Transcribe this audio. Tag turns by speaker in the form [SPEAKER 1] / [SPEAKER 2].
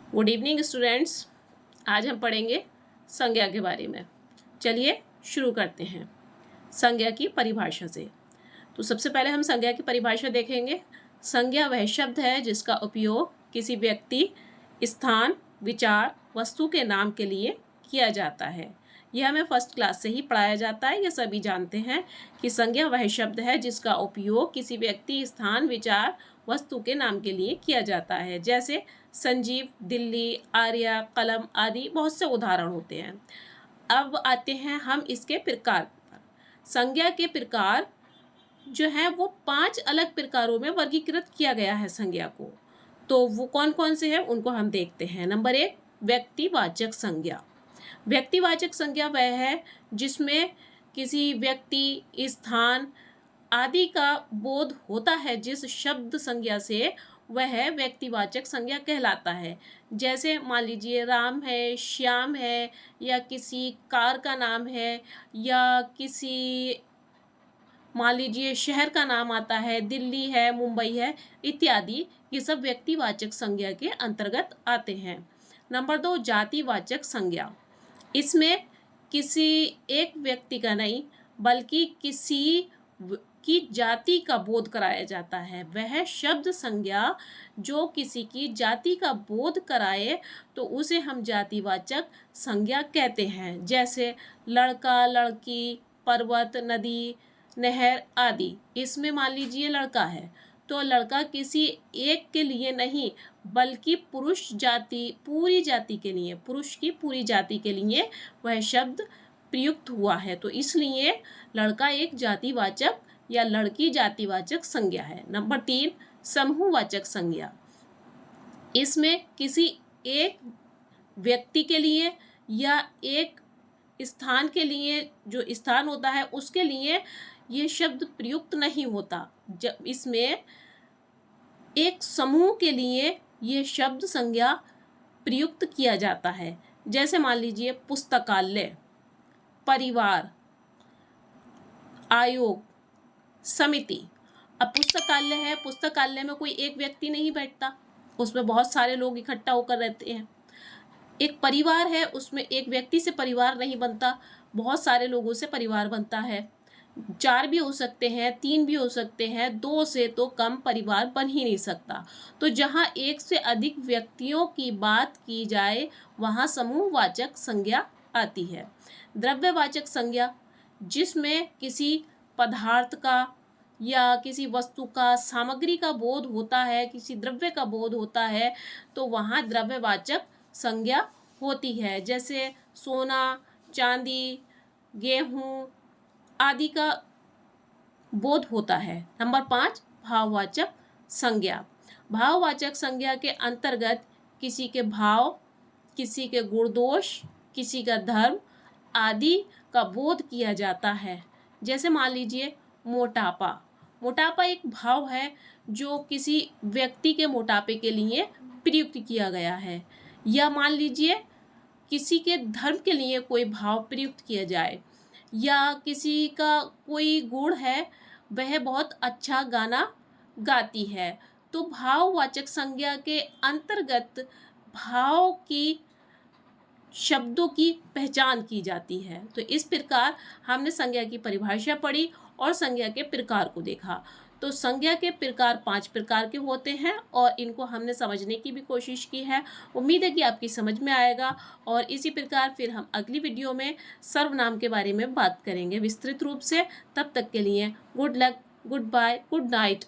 [SPEAKER 1] Good evening students. आज हम पढ़ेंगे संज्ञा के बारे में। चलिए शुरू करते हैं संज्ञा की परिभाषा से। तो सबसे पहले हम संज्ञा की परिभाषा देखेंगे। संज्ञा वह शब्द है जिसका उपयोग किसी व्यक्ति, स्थान, विचार, वस्तु के नाम के लिए किया जाता है। यह हमें फर्स्ट क्लास से ही पढ़ाया जाता है। यह सभी जानते हैं कि संज्ञा वह शब्द है जिसका उपयोग किसी व्यक्ति, स्थान, विचार, वस्तु के नाम के लिए किया जाता है। जैसे संजीव, दिल्ली, आर्या, कलम आदि बहुत से उदाहरण होते हैं। अब आते हैं हम इसके प्रकार पर। संज्ञा के प्रकार जो है वो 5 अलग प्रकारों में वर्गीकृत किया गया है संज्ञा को। तो वो कौन कौन से हैं उनको हम देखते हैं। नंबर 1, व्यक्तिवाचक संज्ञा। व्यक्तिवाचक संज्ञा वह है जिसमें किसी व्यक्ति, स्थान आदि का बोध होता है। जिस शब्द संज्ञा से वह व्यक्तिवाचक संज्ञा कहलाता है। जैसे मान लीजिए राम है, श्याम है, या किसी कार का नाम है, या किसी मान लीजिए शहर का नाम आता है, दिल्ली है, मुंबई है इत्यादि। ये सब व्यक्तिवाचक संज्ञा के अंतर्गत आते हैं। नंबर 2, जातिवाचक संज्ञा। इसमें किसी एक व्यक्ति का नहीं बल्कि किसी की जाति का बोध कराया जाता है। वह शब्द संज्ञा जो किसी की जाति का बोध कराए तो उसे हम जातिवाचक संज्ञा कहते हैं। जैसे लड़का, लड़की, पर्वत, नदी, नहर आदि। इसमें मान लीजिए लड़का है तो लड़का किसी एक के लिए नहीं बल्कि पुरुष जाति, पूरी जाति के लिए, पुरुष की पूरी जाति के लिए वह शब्द प्रयुक्त हुआ है। तो इसलिए लड़का एक जातिवाचक या लड़की जातिवाचक संज्ञा है। नंबर 3, समूहवाचक संज्ञा। इसमें किसी एक व्यक्ति के लिए या एक स्थान के लिए, जो स्थान होता है उसके लिए ये शब्द प्रयुक्त नहीं होता। जब इसमें एक समूह के लिए ये शब्द संज्ञा प्रयुक्त किया जाता है। जैसे मान लीजिए पुस्तकालय, परिवार, आयोग, समिति। अब पुस्तकालय है, पुस्तकालय में कोई एक व्यक्ति नहीं बैठता, उसमें बहुत सारे लोग इकट्ठा होकर रहते हैं। एक परिवार है, उसमें एक व्यक्ति से परिवार नहीं बनता, बहुत सारे लोगों से परिवार बनता है। 4 भी हो सकते हैं, 3 भी हो सकते हैं, 2 से तो कम परिवार बन ही नहीं सकता। तो जहाँ एक से अधिक व्यक्तियों की बात की जाए वहाँ समूहवाचक संज्ञा आती है। द्रव्यवाचक संज्ञा, जिसमें किसी पदार्थ का या किसी वस्तु का, सामग्री का बोध होता है, किसी द्रव्य का बोध होता है, तो वहाँ द्रव्यवाचक संज्ञा होती है। जैसे सोना, चांदी, गेहूं आदि का बोध होता है। नंबर 5, भाववाचक संज्ञा। भाववाचक संज्ञा के अंतर्गत किसी के भाव, किसी के गुण दोष, किसी का धर्म आदि का बोध किया जाता है। जैसे मान लीजिए मोटापा। मोटापा एक भाव है जो किसी व्यक्ति के मोटापे के लिए प्रयुक्त किया गया है। या मान लीजिए किसी के धर्म के लिए कोई भाव प्रयुक्त किया जाए, या किसी का कोई गुण है, वह बहुत अच्छा गाना गाती है, तो भाववाचक संज्ञा के अंतर्गत भाव की, शब्दों की पहचान की जाती है। तो इस प्रकार हमने संज्ञा की परिभाषा पढ़ी और संज्ञा के प्रकार को देखा। तो संज्ञा के प्रकार 5 प्रकार के होते हैं और इनको हमने समझने की भी कोशिश की है। उम्मीद है कि आपकी समझ में आएगा। और इसी प्रकार फिर हम अगली वीडियो में सर्वनाम के बारे में बात करेंगे विस्तृत रूप से। तब तक के लिए good luck, goodbye, good night.